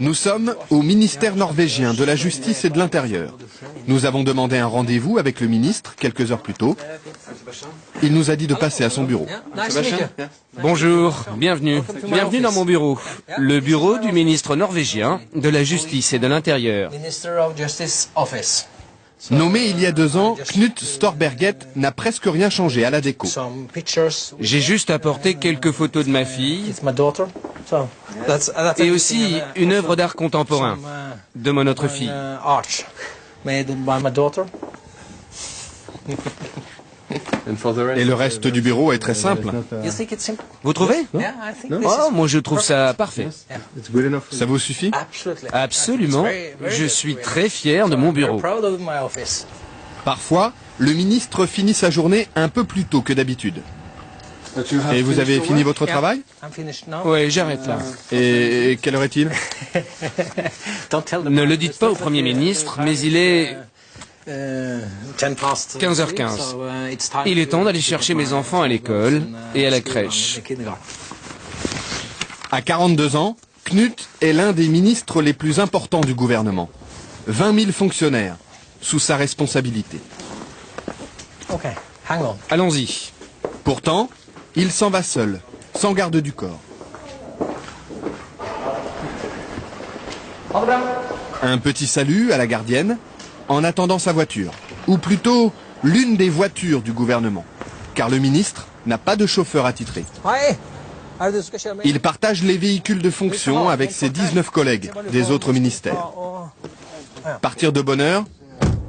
Nous sommes au ministère norvégien de la Justice et de l'Intérieur. Nous avons demandé un rendez-vous avec le ministre quelques heures plus tôt. Il nous a dit de passer à son bureau. Bonjour, bienvenue. Bienvenue dans mon bureau. Le bureau du ministre norvégien de la Justice et de l'Intérieur. Nommé il y a 2 ans, Knut Storberget n'a presque rien changé à la déco. J'ai juste apporté quelques photos de ma fille et aussi une œuvre d'art contemporain de mon autre fille. Et le reste du bureau est très simple. Vous trouvez? Oh, moi je trouve ça parfait. Ça vous suffit? Absolument. Je suis très fier de mon bureau. Parfois, le ministre finit sa journée un peu plus tôt que d'habitude. Et vous avez fini votre travail? Oui, j'arrête là. Et quelle heure est-il? Ne le dites pas au Premier ministre, mais il est 15h15. Il est temps d'aller chercher mes enfants à l'école et à la crèche. À 42 ans, Knut est l'un des ministres les plus importants du gouvernement. 20 000 fonctionnaires sous sa responsabilité. Allons-y. Pourtant, il s'en va seul, sans garde du corps. Un petit salut à la gardienne, en attendant sa voiture, ou plutôt l'une des voitures du gouvernement, car le ministre n'a pas de chauffeur attitré. Il partage les véhicules de fonction avec ses 19 collègues des autres ministères. Partir de bonne heure,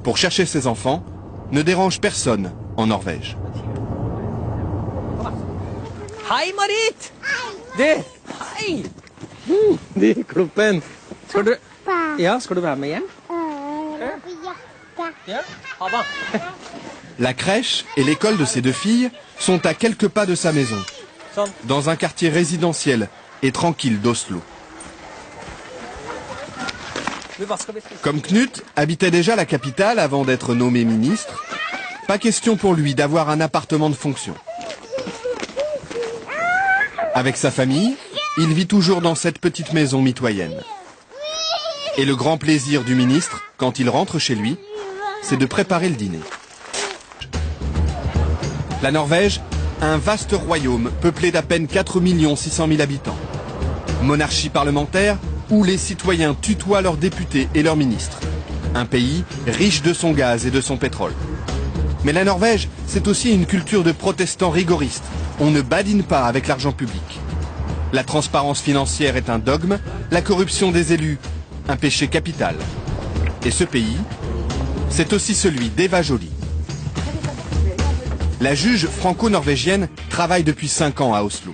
pour chercher ses enfants, ne dérange personne en Norvège. Hei, Marit! Hei! Kroppen. Skal du være med hjem? La crèche et l'école de ses 2 filles sont à quelques pas de sa maison, dans un quartier résidentiel et tranquille d'Oslo. Comme Knut habitait déjà la capitale avant d'être nommé ministre, pas question pour lui d'avoir un appartement de fonction. Avec sa famille, il vit toujours dans cette petite maison mitoyenne. Et le grand plaisir du ministre, quand il rentre chez lui, c'est de préparer le dîner. La Norvège, un vaste royaume peuplé d'à peine 4 600 000 habitants. Monarchie parlementaire où les citoyens tutoient leurs députés et leurs ministres. Un pays riche de son gaz et de son pétrole. Mais la Norvège, c'est aussi une culture de protestants rigoristes. On ne badine pas avec l'argent public. La transparence financière est un dogme, la corruption des élus, un péché capital. Et ce pays, c'est aussi celui d'Eva Joly. La juge franco-norvégienne travaille depuis 5 ans à Oslo.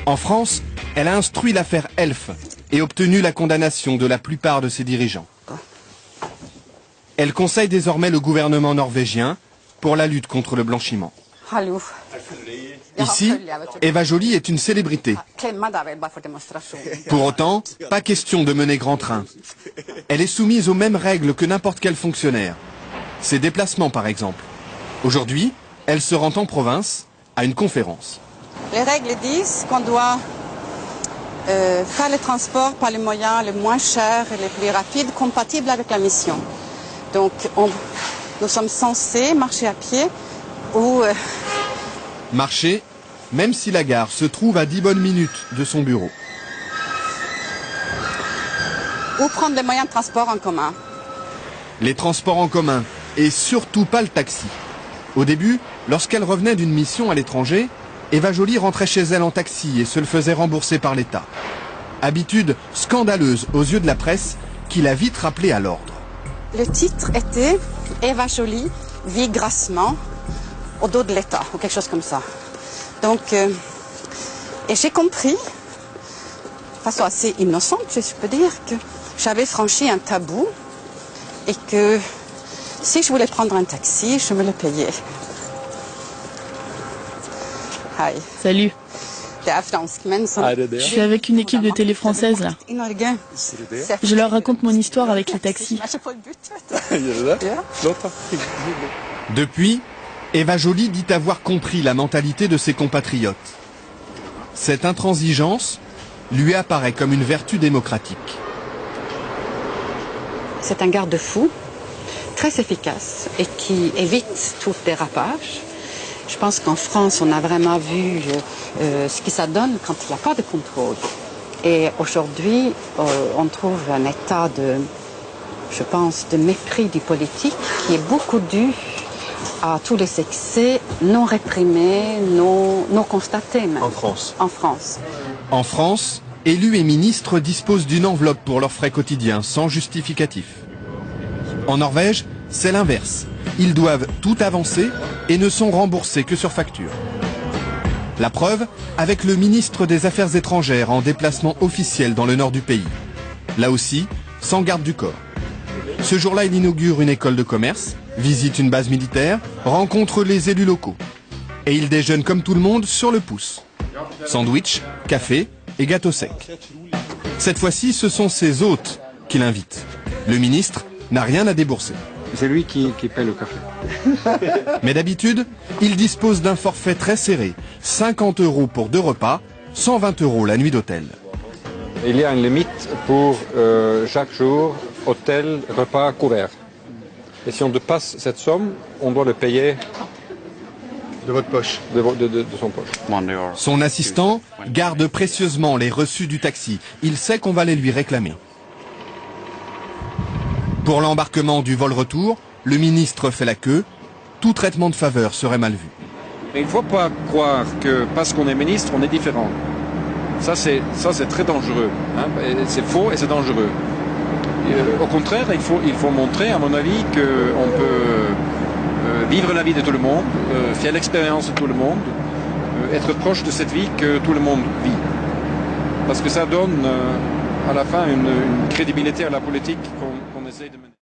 En France, elle a instruit l'affaire Elf et obtenu la condamnation de la plupart de ses dirigeants. Elle conseille désormais le gouvernement norvégien pour la lutte contre le blanchiment. Ici, Eva Joly est une célébrité. Pour autant, pas question de mener grand train. Elle est soumise aux mêmes règles que n'importe quel fonctionnaire. Ses déplacements, par exemple. Aujourd'hui, elle se rend en province à une conférence. Les règles disent qu'on doit faire le transport par les moyens les moins chers et les plus rapides, compatibles avec la mission. Donc, nous sommes censés marcher à pied ou... Marcher, même si la gare se trouve à 10 bonnes minutes de son bureau. Ou prendre les moyens de transport en commun. Les transports en commun, et surtout pas le taxi. Au début, lorsqu'elle revenait d'une mission à l'étranger, Eva Joly rentrait chez elle en taxi et se le faisait rembourser par l'État. Habitude scandaleuse aux yeux de la presse qui l'a vite rappelée à l'ordre. Le titre était « Eva Joly vit grassement au dos de l'État » ou quelque chose comme ça. Donc, et j'ai compris, de façon assez innocente, je peux dire, que j'avais franchi un tabou et que si je voulais prendre un taxi, je me le payais. Hi. Salut. Je suis avec une équipe de télé française là. Je leur raconte mon histoire avec les taxis. Depuis, Eva Joly dit avoir compris la mentalité de ses compatriotes. Cette intransigeance, lui apparaît comme une vertu démocratique. C'est un garde-fou très efficace et qui évite tout dérapage. Je pense qu'en France, on a vraiment vu ce que ça donne quand il n'y a pas de contrôle. Et aujourd'hui, on trouve un état de, je pense, de mépris du politique qui est beaucoup dû à tous les excès non réprimés, non constatés même. En France. En France. En France, élus et ministres disposent d'une enveloppe pour leurs frais quotidiens, sans justificatif. En Norvège, c'est l'inverse. Ils doivent tout avancer et ne sont remboursés que sur facture. La preuve, avec le ministre des Affaires étrangères en déplacement officiel dans le nord du pays. Là aussi, sans garde du corps. Ce jour-là, il inaugure une école de commerce, visite une base militaire, rencontre les élus locaux. Et il déjeune comme tout le monde sur le pouce. Sandwich, café et gâteau sec. Cette fois-ci, ce sont ses hôtes qui l'invitent. Le ministre n'a rien à débourser. C'est lui qui paie le café. Mais d'habitude, il dispose d'un forfait très serré. 50 € pour 2 repas, 120 € la nuit d'hôtel. Il y a une limite pour chaque jour, hôtel, repas, couvert. Et si on dépasse cette somme, on doit le payer De votre poche. de son poche. Son assistant garde précieusement les reçus du taxi. Il sait qu'on va les lui réclamer. Pour l'embarquement du vol retour, le ministre fait la queue. Tout traitement de faveur serait mal vu. Mais il ne faut pas croire que parce qu'on est ministre, on est différent. Ça, c'est très dangereux. Hein. C'est faux et c'est dangereux. Au contraire, il faut montrer, à mon avis, qu'on peut vivre la vie de tout le monde, faire l'expérience de tout le monde, être proche de cette vie que tout le monde vit. Parce que ça donne à la fin une crédibilité à la politique qu'on essaye de mener.